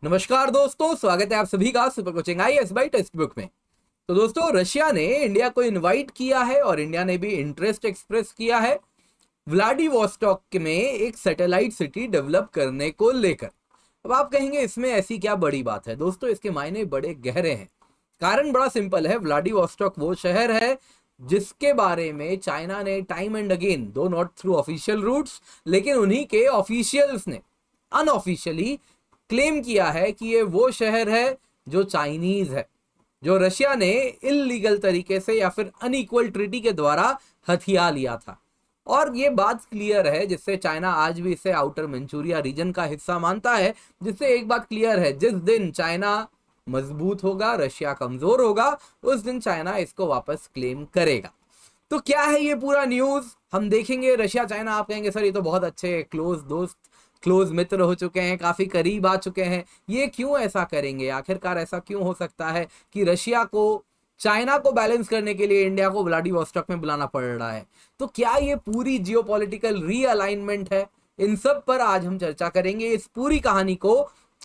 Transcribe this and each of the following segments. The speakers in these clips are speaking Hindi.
नमस्कार दोस्तों, स्वागत है आप सभी का super coaching IAS by textbook में। तो दोस्तों, रशिया ने इंडिया को इनवाइट किया है और इंडिया ने भी इंटरेस्ट एक्सप्रेस किया है व्लादिवोस्टॉक में एक सैटेलाइट सिटी डेवलप करने को लेकर। अब आप कहेंगे इसमें ऐसी क्या बड़ी बात है? दोस्तों, इसके मायने बड़े गहरे हैं। कारण बड़ा सिंपल है। व्लादिवोस्टॉक वो शहर है जिसके बारे में चाइना ने टाइम एंड अगेन, दो नॉट थ्रू ऑफिशियल रूट्स, लेकिन उन्हीं के ऑफिशियल्स ने अनऑफिशियली क्लेम किया है कि ये वो शहर है जो चाइनीज है, जो रशिया ने इलीगल तरीके से या फिर अनइक्वल ट्रीटी के द्वारा हथिया लिया था। और ये बात क्लियर है, जिससे चाइना आज भी इसे आउटर मंचूरिया रीजन का हिस्सा मानता है। जिससे एक बात क्लियर है, जिस दिन चाइना मजबूत होगा, रशिया कमजोर होगा, उस दिन चाइना इसको वापस क्लेम करेगा। तो क्या है ये पूरा न्यूज, हम देखेंगे। रशिया चाइना, आप कहेंगे सर ये तो बहुत अच्छे क्लोज दोस्त, क्लोज मित्र हो चुके हैं, काफी करीब आ चुके हैं, ये क्यों ऐसा करेंगे? आखिरकार ऐसा क्यों हो सकता है कि रशिया को चाइना को बैलेंस करने के लिए इंडिया को व्लादिवोस्टॉक में बुलाना पड़ रहा है? तो क्या ये पूरी जियोपॉलिटिकल रीअलाइनमेंट है? इन सब पर आज हम चर्चा करेंगे। इस पूरी कहानी को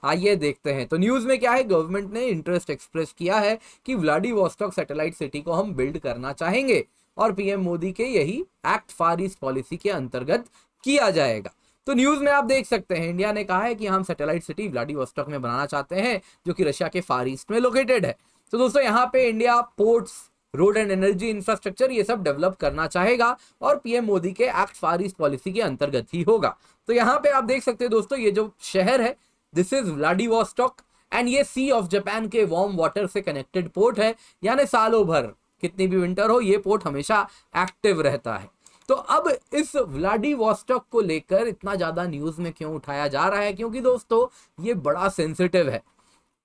आइए देखते हैं। तो न्यूज में क्या है, गवर्नमेंट ने इंटरेस्ट एक्सप्रेस किया है कि व्लादिवोस्टॉक सैटेलाइट सिटी को हम बिल्ड करना चाहेंगे और पीएम मोदी के यही एक्ट फार ईस्ट पॉलिसी के अंतर्गत किया जाएगा। तो न्यूज में आप देख सकते हैं, इंडिया ने कहा है कि हम सैटेलाइट सिटी व्लादिवोस्टॉक में बनाना चाहते हैं, जो कि रशिया के फार ईस्ट में लोकेटेड है। तो दोस्तों, यहाँ पे India ports, road and energy infrastructure, ये सब डेवलप करना चाहेगा और पीएम मोदी के एक्ट फार ईस्ट पॉलिसी के अंतर्गत ही होगा। तो यहाँ पे आप देख सकते हैं दोस्तों, ये जो शहर है, दिस इज व्लादिवोस्टॉक एंड ये सी ऑफ जापान के वार्म वाटर से कनेक्टेड पोर्ट है। यानी सालों भर, कितनी भी विंटर हो, ये पोर्ट हमेशा एक्टिव रहता है। तो अब इस व्लादिवोस्टॉक को लेकर इतना ज्यादा न्यूज में क्यों उठाया जा रहा है? क्योंकि दोस्तों, ये बड़ा सेंसिटिव है।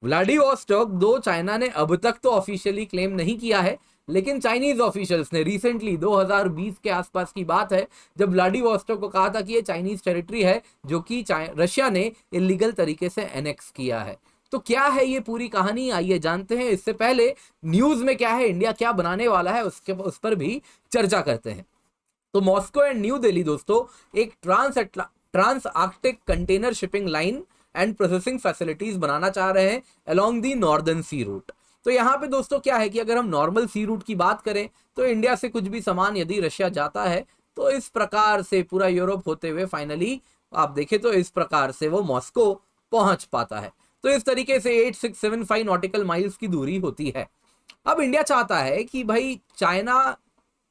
व्लादिवोस्टॉक दो चाइना ने अब तक तो ऑफिशियली क्लेम नहीं किया है, लेकिन चाइनीज ऑफिशियल्स ने रिसेंटली 2020 के आसपास की बात है, जब व्लादिवोस्टॉक को कहा था कि ये चाइनीज टेरिटरी है जो कि रशिया ने इलीगल तरीके से एनेक्स किया है। तो क्या है ये पूरी कहानी, आइए जानते हैं। इससे पहले न्यूज में क्या है, इंडिया क्या बनाने वाला है, उस पर भी चर्चा करते हैं। तो मॉस्को एंड न्यू दिल्ली दोस्तों एक trans Arctic container shipping line and processing facilities बनाना चाह रहे हैं along the northern sea route. तो यहाँ पे दोस्तों क्या है कि अगर हम नॉर्मल सी रूट की बात करें, तो इंडिया से कुछ भी सामान यदि रशिया जाता है, तो इस प्रकार से पूरा यूरोप होते हुए फाइनली आप देखें तो इस प्रकार से वो मॉस्को पहुंच पाता है। तो इस तरीके से 8675 नॉटिकल माइल्स की दूरी होती है। अब इंडिया चाहता है कि भाई चाइना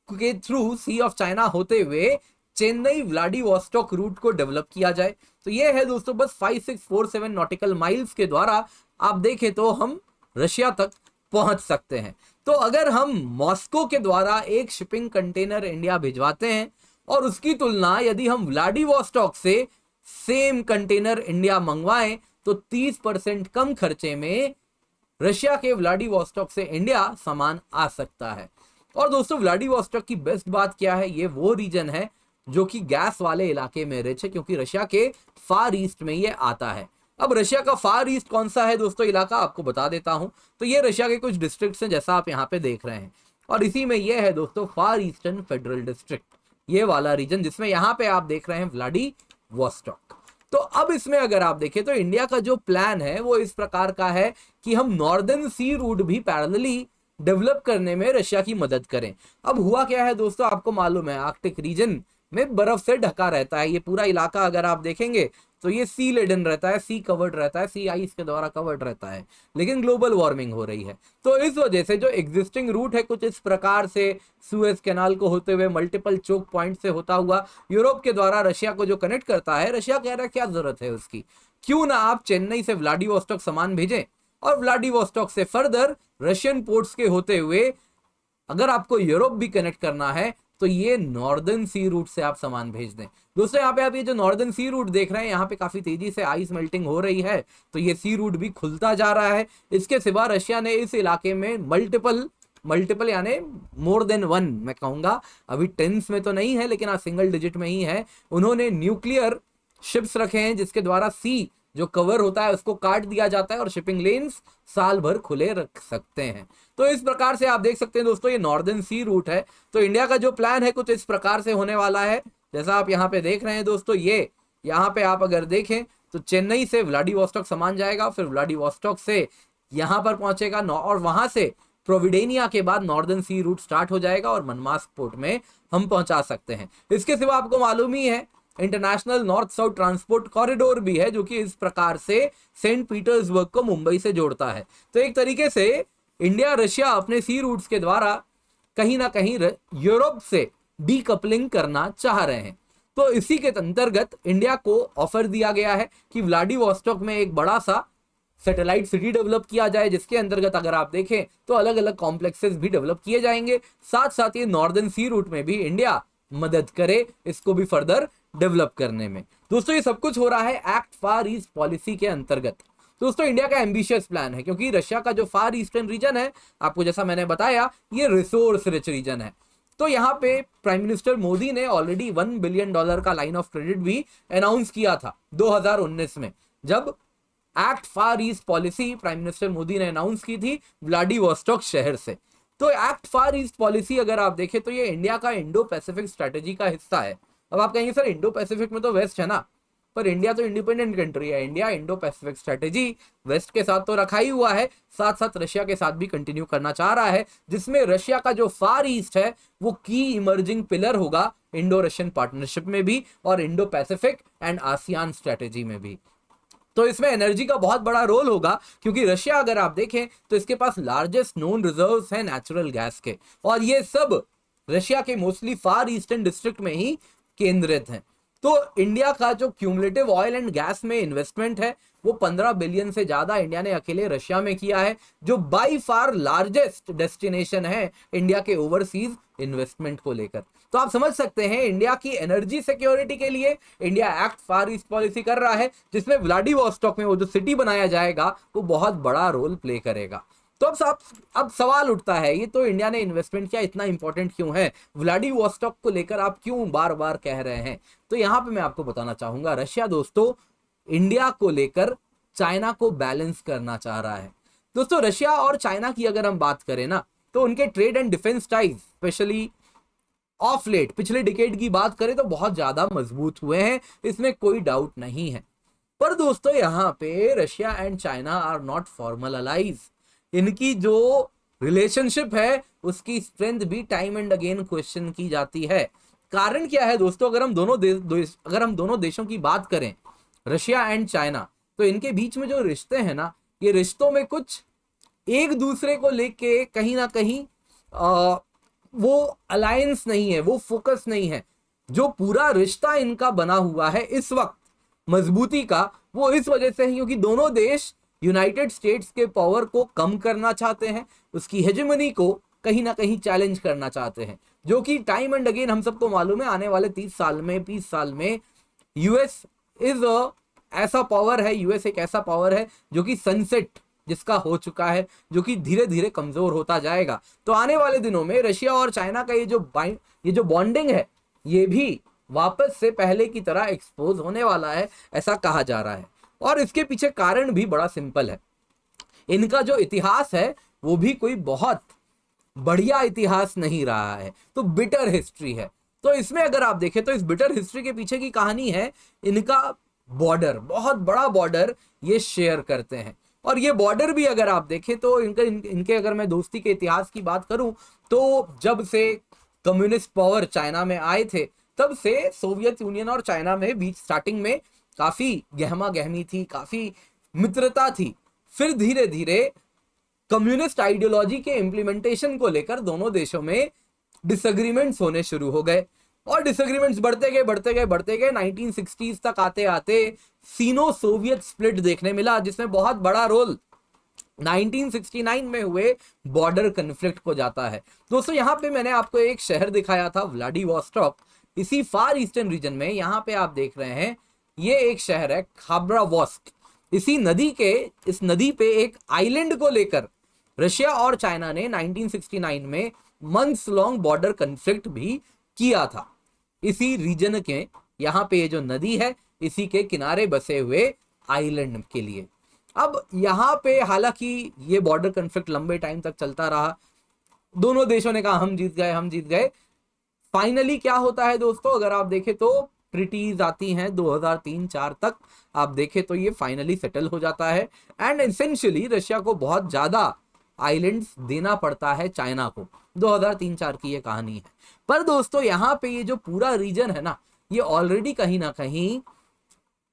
के थ्रू सी ऑफ चाइना होते हुए चेन्नई व्लादिवोस्टॉक रूट को डेवलप किया जाए। तो ये है दोस्तों, बस 5647 नॉटिकल माइल्स के द्वारा आप देखें तो हम रशिया तक पहुंच सकते हैं। तो अगर हम मॉस्को के द्वारा एक शिपिंग कंटेनर इंडिया भिजवाते हैं और उसकी तुलना यदि हम व्लादिवोस्टॉक से सेम कंटेनर इंडिया मंगवाएं, तो 30% कम खर्चे में रशिया के व्लादिवोस्टॉक से इंडिया सामान आ सकता है। और दोस्तों, व्लादिवोस्टॉक की बेस्ट बात क्या है, ये वो रीजन है जो कि गैस वाले इलाके में रिच है, क्योंकि रशिया के फार ईस्ट में ये आता है। अब रशिया का फार ईस्ट कौन सा है दोस्तों इलाका, आपको बता देता हूं। तो ये रशिया के कुछ डिस्ट्रिक्ट्स हैं, जैसा आप यहाँ पे देख रहे हैं, और इसी में ये है दोस्तों फार ईस्टर्न फेडरल डिस्ट्रिक्ट, ये वाला रीजन, जिसमें यहाँ पे आप देख रहे हैं व्लादिवोस्टॉक। तो अब इसमें अगर आप देखें तो इंडिया का जो प्लान है वो इस प्रकार का है कि हम नॉर्दर्न सी रूट भी पैरेलली डेवलप करने में रशिया की मदद करें। अब हुआ क्या है दोस्तों, आपको मालूम है आर्कटिक रीजन में बर्फ से ढका रहता है ये पूरा इलाका। अगर आप देखेंगे तो ये सी लेडन रहता है, सी कवर्ड रहता है, सी आइस के द्वारा कवर्ड रहता है, लेकिन ग्लोबल वार्मिंग हो रही है। तो इस वजह से जो एग्जिस्टिंग रूट है कुछ इस प्रकार से सुएज कैनाल को होते हुए मल्टीपल चोक पॉइंट से होता हुआ यूरोप के द्वारा रशिया को जो कनेक्ट करता है। रशिया कह रहा है क्या जरूरत है उसकी, क्यों ना आप चेन्नई से व्लादिवोस्टॉक सामान भेजें और व्लादिवोस्टॉक से फर्दर रशियन पोर्ट्स के होते हुए अगर आपको यूरोप भी कनेक्ट करना है, तो ये नॉर्दर्न सी रूट से आप सामान भेज दें। दोस्तों, यहाँ पे आप ये जो नॉर्दर्न सी रूट देख रहे हैं, यहाँ पे काफी तेजी से आइस मेल्टिंग हो रही है, तो ये सी रूट भी खुलता जा रहा है। इसके सिवा रशिया ने इस इलाके में मल्टीपल यानी मोर देन वन, मैं कहूंगा अभी टेंस में तो नहीं है, लेकिन सिंगल डिजिट में ही है, उन्होंने न्यूक्लियर शिप्स रखे हैं जिसके द्वारा सी जो कवर होता है उसको काट दिया जाता है और शिपिंग लेन्स साल भर खुले रख सकते हैं। तो इस प्रकार से आप देख सकते हैं दोस्तों, ये नॉर्दर्न सी रूट है। तो इंडिया का जो प्लान है कुछ इस प्रकार से होने वाला है, जैसा आप यहाँ पे देख रहे हैं दोस्तों। ये यहाँ पे आप अगर देखें तो चेन्नई से व्लादिवोस्टॉक सामान जाएगा, फिर व्लादिवोस्टॉक से यहां पर पहुंचेगा और वहां से प्रोविडेनिया के बाद नॉर्दर्न सी रूट स्टार्ट हो जाएगा और मनमास्क पोर्ट में हम पहुंचा सकते हैं। इसके सिवा आपको मालूम ही है international north south transport corridor भी है, जो कि इस प्रकार से सेंट पीटर्सबर्ग को मुंबई से जोड़ता है। तो एक तरीके से इंडिया रशिया अपने सी रूट्स के द्वारा कहीं ना कहीं यूरोप से डीकपलिंग करना चाह रहे हैं। तो इसी के अंतर्गत इंडिया को ऑफर दिया गया है कि व्लादिवोस्टॉक में एक बड़ा सा सैटेलाइट सिटी डेवलप किया जाए, जिसके अंतर्गत अगर आप देखें तो अलग अलग कॉम्प्लेक्सेस भी डेवलप किए जाएंगे। साथ साथ ये नॉर्दर्न सी रूट में भी इंडिया मदद करे इसको भी फर्दर डेवलप करने में। दोस्तों ये सब कुछ हो रहा है एक्ट फार ईस्ट पॉलिसी के अंतर्गत। दोस्तों इंडिया का एम्बिशियस प्लान है, क्योंकि रशिया का जो फार ईस्टर्न रीजन है, आपको जैसा मैंने बताया, ये रिसोर्स रिच रीजन है। तो यहाँ पे प्राइम मिनिस्टर मोदी ने ऑलरेडी $1 बिलियन का लाइन ऑफ क्रेडिट भी अनाउंस किया था 2019 में, जब act far east policy prime minister Modi ने अनाउंस की थी व्लादिवोस्टॉक शहर से। तो एक्ट फार ईस्ट पॉलिसी अगर आप देखें तो ये इंडिया का इंडो पैसिफिक स्ट्रेटेजी का हिस्सा है। अब आप कहेंगे सर इंडो पैसिफिक में तो वेस्ट है ना, पर इंडिया तो इंडिपेंडेंट कंट्री है। India Indo Pacific strategy west के साथ तो रखा ही हुआ है, साथ साथ रशिया के साथ भी कंटिन्यू करना चाह रहा है, जिसमें रशिया का जो फार ईस्ट है वो की इमर्जिंग पिलर होगा इंडो रशियन पार्टनरशिप में भी और Indo Pacific and ASEAN strategy में भी। तो इसमें एनर्जी का बहुत बड़ा रोल होगा, क्योंकि रशिया अगर आप देखें तो इसके पास लार्जेस्ट नोन रिजर्व्स हैं नेचुरल गैस के, और ये सब रशिया के मोस्टली फार ईस्टर्न डिस्ट्रिक्ट में ही केंद्रित हैं। तो इंडिया का जो क्यूमुलेटिव ऑयल एंड गैस में इन्वेस्टमेंट है वो 15 बिलियन से ज्यादा इंडिया ने अकेले रशिया में किया है, जो बाई फार लार्जेस्ट डेस्टिनेशन है इंडिया के ओवरसीज इन्वेस्टमेंट को लेकर। तो आप समझ सकते हैं इंडिया की एनर्जी सिक्योरिटी के लिए India act far east policy कर रहा है, जिसमें व्लादिवोस्टॉक में वो जो सिटी बनाया जाएगा वो बहुत बड़ा रोल प्ले करेगा। तो अब सवाल उठता है, ये तो इंडिया ने इन्वेस्टमेंट किया, इतना इंपॉर्टेंट क्यों है, व्लादिवोस्टॉक को लेकर आप क्यों बार बार कह रहे हैं? तो यहां पे मैं आपको बताना चाहूंगा, रशिया दोस्तों इंडिया को लेकर चाइना को बैलेंस करना चाह रहा है। दोस्तों रशिया और चाइना की अगर हम बात करें ना, तो उनके trade and defence ties specially of late पिछले डिकेड की बात करें तो बहुत ज्यादा मजबूत हुए हैं, इसमें कोई डाउट नहीं है। पर दोस्तों यहाँ पे Russia and China are not formal allies. इनकी जो रिलेशनशिप है उसकी स्ट्रेंथ भी टाइम एंड अगेन क्वेश्चन की जाती है। कारण क्या है दोस्तों, अगर हम दोनों देशों की बात करें रशिया एंड चाइना, तो इनके बीच में जो रिश्ते हैं ना, ये रिश्तों में कुछ एक दूसरे को लेके कहीं ना कहीं वो अलायंस नहीं है, वो फोकस नहीं है। जो पूरा रिश्ता इनका बना हुआ है इस वक्त मजबूती का, वो इस वजह से है क्योंकि दोनों देश यूनाइटेड स्टेट्स के पावर को कम करना चाहते हैं, उसकी हेजेमनी को कहीं ना कहीं चैलेंज करना चाहते हैं, जो कि टाइम एंड अगेन हम सबको मालूम है आने वाले 30 साल में यूएस ऐसा पावर है, यूएस एक ऐसा पावर है जो कि सनसेट जिसका हो चुका है, जो कि धीरे धीरे कमजोर होता जाएगा। तो आने वाले दिनों में रशिया और चाइना का ये जो बॉन्डिंग है ये भी वापस से पहले की तरह एक्सपोज होने वाला है, ऐसा कहा जा रहा है। और इसके पीछे कारण भी बड़ा सिंपल है, इनका जो इतिहास है वो भी कोई बहुत बढ़िया इतिहास नहीं रहा है, तो बिटर हिस्ट्री है। तो इसमें अगर आप देखें तो इस बिटर हिस्ट्री के पीछे की कहानी है इनका बॉर्डर, बहुत बड़ा बॉर्डर ये शेयर करते हैं। और ये बॉर्डर भी अगर आप देखें तो इनके अगर मैं दोस्ती के इतिहास की बात करूं तो जब से कम्युनिस्ट पावर चाइना में आए थे तब से सोवियत यूनियन और चाइना में बीच स्टार्टिंग में काफी गहमा गहमी थी, काफी मित्रता थी। फिर धीरे धीरे कम्युनिस्ट आइडियोलॉजी के इम्प्लीमेंटेशन को लेकर दोनों देशों में डिसएग्रीमेंट्स होने शुरू हो गए, और डिसएग्रीमेंट्स बढ़ते गए 1960s तक आते आते सीनो सोवियत स्प्लिट देखने मिला, जिसमें बहुत बड़ा रोल 1969 में हुए बॉर्डर कन्फ्लिक्ट को जाता है। दोस्तों यहाँ पे मैंने आपको एक शहर दिखाया था व्लादिवोस्टॉक, इसी फार ईस्टर्न रीजन में। यहाँ पे आप देख रहे हैं ये एक शहर है खाबरावोस्क। इस नदी पे एक आइलैंड को लेकर रशिया और चाइना ने 1969 में मंथ्स लॉन्ग बॉर्डर कन्फ्लिक्ट भी किया था। इसी रीजन के यहाँ पे ये जो नदी है इसी के किनारे बसे हुए आइलैंड के लिए। अब यहाँ पे हालांकि ये बॉर्डर कन्फ्लिक्ट लंबे टाइम तक चलता रहा, दोनों देशों ने कहा हम जीत गए। फाइनली क्या होता है दोस्तों, अगर आप देखें तो ट्रिटीज आती हैं 2003-4 तक, आप देखें तो ये फाइनली सेटल हो जाता है एंड एसेंशियली रशिया को बहुत ज्यादा आइलैंड्स देना पड़ता है चाइना को। 2003-4 की ये कहानी है। पर दोस्तों यहाँ पे ये जो पूरा रीजन है ना, ये ऑलरेडी कहीं ना कहीं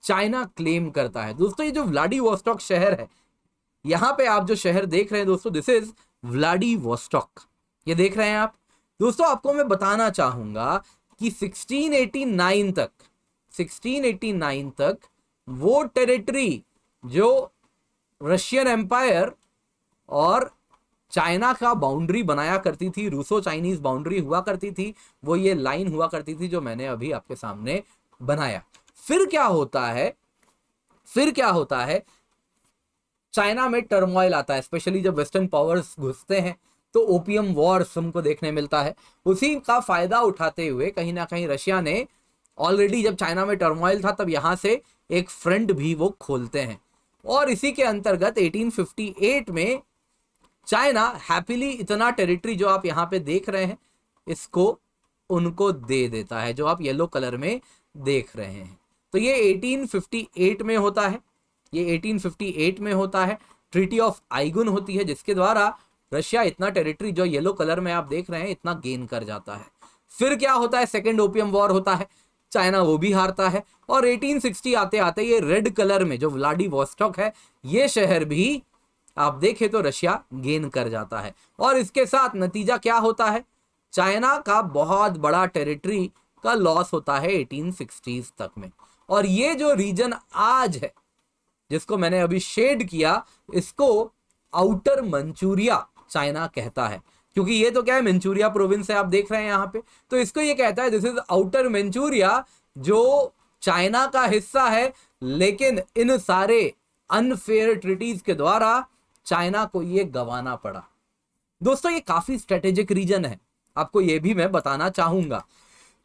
चाइना क्लेम करता है। दोस्तों ये जो व्लादिवोस्टॉक शहर है, यहाँ पे आप जो शहर देख रहे हैं दोस्तों, दिस इज व्लादिवोस्टॉक, ये देख रहे हैं आप। दोस्तों आपको मैं बताना चाहूंगा कि 1689 तक वो टेरिटरी जो रशियन एम्पायर और चाइना का बाउंड्री बनाया करती थी, रूसो चाइनीज बाउंड्री हुआ करती थी, वो ये लाइन हुआ करती थी जो मैंने अभी आपके सामने बनाया। फिर क्या होता है, चाइना में टर्मोइल आता है, स्पेशली जब वेस्टर्न पावर्स घुसते हैं तो ओपियम वॉर्स हमको देखने मिलता है। उसी का फायदा उठाते हुए कहीं ना कहीं रशिया ने ऑलरेडी, जब चाइना में टर्मोइल था तब यहां से एक फ्रंट भी वो खोलते हैं और इसी के अंतर्गत 1858 में चाइना हैप्पीली इतना टेरिटरी जो आप यहाँ पे देख रहे हैं इसको उनको दे देता है, जो आप येलो कलर में देख रहे हैं। तो ये 1858 में होता है, ये 1858 में होता है। ट्रीटी ऑफ आइगुन होती है जिसके द्वारा रशिया इतना टेरिटरी जो येलो कलर में आप देख रहे हैं इतना गेन कर जाता है। फिर क्या होता है, सेकेंड ओपियम वॉर होता है, चाइना वो भी हारता है और 1860 आते आते ये रेड कलर में जो व्लादिवोस्टॉक है ये शहर भी आप देखें तो रशिया गेन कर जाता है। और इसके साथ नतीजा क्या होता है, चाइना का बहुत बड़ा टेरिटरी का लॉस होता है 1860s तक में। और ये जो रीजन आज है जिसको मैंने अभी शेड किया, इसको आउटर मंचूरिया चाइना कहता है, क्योंकि ये तो क्या है, मंचूरिया प्रोविंस है आप देख रहे हैं यहाँ पे, तो इसको ये कहता है दिस इज आउटर मंचूरिया, जो चाइना का हिस्सा है, लेकिन इन सारे अनफेयर ट्रीटीज के द्वारा चाइना को ये गंवाना पड़ा। दोस्तों ये काफी स्ट्रेटेजिक रीजन है, आपको ये भी मैं बताना चाहूंगा,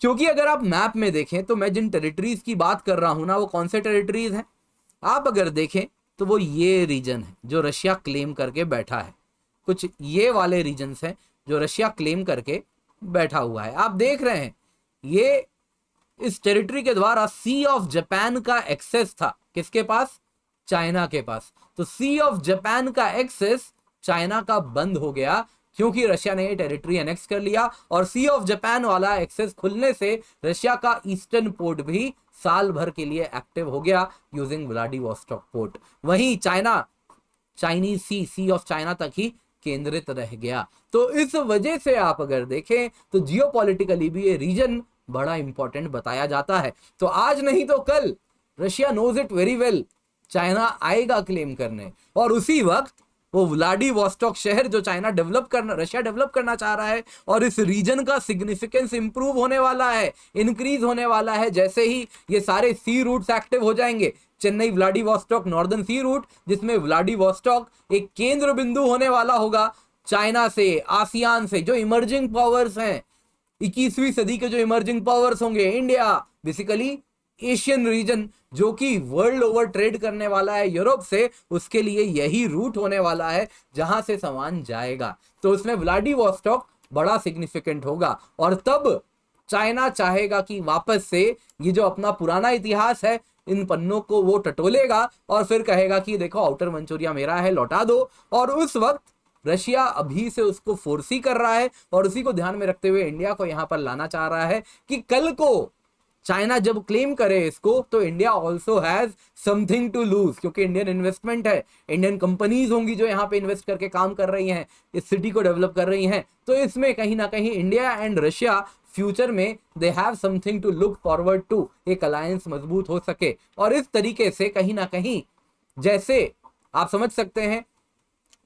क्योंकि अगर आप मैप में देखें तो मैं जिन टेरिटरीज की बात कर रहा हूं ना, वो कौन से टेरिटरीज हैं, आप अगर देखें तो वो ये रीजन है जो रशिया क्लेम करके बैठा है। कुछ ये वाले रीजन्स हैं जो रशिया क्लेम करके बैठा हुआ है। आप देख रहे हैं ये इस टेरिटरी के द्वारा सी ऑफ जापान का एक्सेस था, किसके पास, चाइना के पास। तो सी ऑफ जापान का एक्सेस चाइना का बंद हो गया क्योंकि रशिया ने ये टेरिटरी एनेक्स कर लिया, और सी ऑफ जापान वाला एक्सेस खुलने से रशिया का ईस्टर्न पोर्ट भी साल भर के लिए एक्टिव हो गया यूजिंग व्लादिवोस्टॉक पोर्ट। वहीं China, Chinese sea of China तक ही केंद्रित रह गया। तो इस वजह से आप अगर देखें तो जियोपॉलिटिकली भी ये रीजन बड़ा इंपॉर्टेंट बताया जाता है। तो आज नहीं तो कल Russia knows it very well, China आएगा क्लेम करने, और उसी वक्त वो व्लादिवोस्टॉक शहर जो रशिया डेवलप करना चाह रहा है, और इस रीजन का सिग्निफिकेंस इंप्रूव होने वाला है, इंक्रीज होने वाला है जैसे ही ये सारे सी रूट्स एक्टिव हो जाएंगे। Chennai Vladivostok northern sea root, जिसमें व्लादिवोस्टॉक एक केंद्र बिंदु होने वाला होगा चाइना से, आसियान से, जो इमर्जिंग पावर्स हैं 21वीं सदी के जो इमर्जिंग पावर्स होंगे, इंडिया, बेसिकली एशियन रीजन जो कि वर्ल्ड ओवर ट्रेड करने वाला है यूरोप से, उसके लिए यही रूट होने वाला है जहां से सामान जाएगा। तो उसमें व्लादिवोस्टॉक बड़ा सिग्निफिकेंट होगा, और तब चाइना चाहेगा कि वापस से ये जो अपना पुराना इतिहास है इन पन्नों को वो टटोलेगा और फिर कहेगा कि देखो आउटर मंचूरिया मेरा है, लौटा दो। और उस वक्त रशिया अभी से उसको फोर्स ही कर रहा है, और उसी को ध्यान में रखते हुए इंडिया को यहां पर लाना चाह रहा है कि कल को चाइना जब क्लेम करे इसको तो India also has something to lose, क्योंकि इंडियन इन्वेस्टमेंट है, इंडियन कंपनीज होंगी जो यहाँ पे इन्वेस्ट करके काम कर रही हैं, इस सिटी को डेवलप कर रही हैं। तो इसमें कहीं ना कहीं इंडिया एंड रशिया फ्यूचर में they have something to look forward to, एक अलायंस मजबूत हो सके। और इस तरीके से कहीं ना कहीं जैसे आप समझ सकते हैं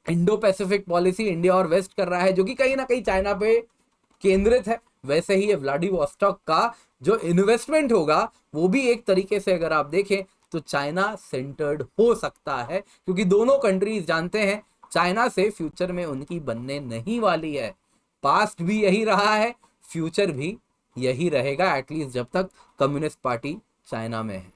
इंडो पैसिफिक पॉलिसी इंडिया और वेस्ट कर रहा है जो कि कहीं ना कहीं चाइना पे केंद्रित है, वैसे ही ये व्लादिवोस्टॉक का जो इन्वेस्टमेंट होगा वो भी एक तरीके से अगर आप देखें तो चाइना सेंटर्ड हो सकता है, क्योंकि दोनों कंट्रीज जानते हैं चाइना से फ्यूचर में उनकी बनने नहीं वाली है। पास्ट भी यही रहा है, फ्यूचर भी यही रहेगा, एटलीस्ट जब तक कम्युनिस्ट पार्टी चाइना में है।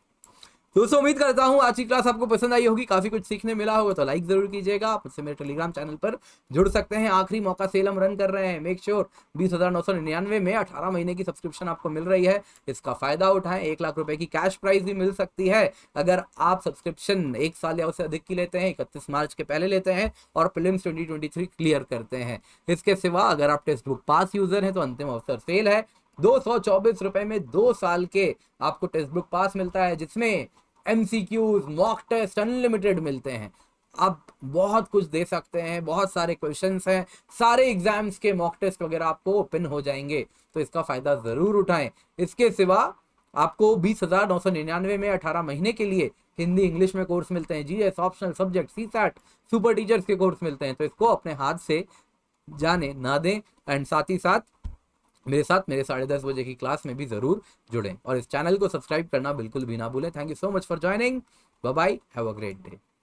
दोस्तों उम्मीद करता हूं आज की क्लास आपको पसंद आई होगी, काफी कुछ सीखने मिला होगा, तो लाइक जरूर कीजिएगा। आप मुझसे मेरे टेलीग्राम चैनल पर जुड़ सकते हैं। आखिरी मौका सेल हम रन कर रहे हैं, मेक श्योर 20,999 में 18 महीने की सब्सक्रिप्शन आपको मिल रही है, इसका फायदा उठाएं। 1 लाख रुपए की कैश प्राइज भी मिल सकती है अगर आप सब्सक्रिप्शन 1 साल या उससे अधिक की लेते हैं, 31 मार्च के पहले लेते हैं और प्रीलिम्स 2023 क्लियर करते हैं। इसके सिवा अगर आप टेक्स्ट बुक पास यूजर हैं तो अंतिम अवसर सेल है। 224 रुपए में 2 साल के आपको टेक्स्ट बुक पास मिलता है, जिसमें MCQs, मॉक टेस्ट अनलिमिटेड मिलते हैं। आप बहुत कुछ दे सकते हैं, बहुत सारे क्वेश्चंस हैं, सारे एग्जाम्स के मॉक टेस्ट वगैरह आपको ओपन हो जाएंगे, तो इसका फायदा जरूर उठाएं। इसके सिवा आपको 20,999 में 18 महीने के लिए हिंदी इंग्लिश में कोर्स मिलते हैं, GS optional subject, CSAT, super teachers के कोर्स मिलते हैं, तो इसको अपने हाथ से जाने ना दें। एंड साथ ही साथ मेरे 10:30 बजे की क्लास में भी जरूर जुड़ें और इस चैनल को सब्सक्राइब करना बिल्कुल भी ना भूलें। Thank you so much for joining. Bye bye, have a great day.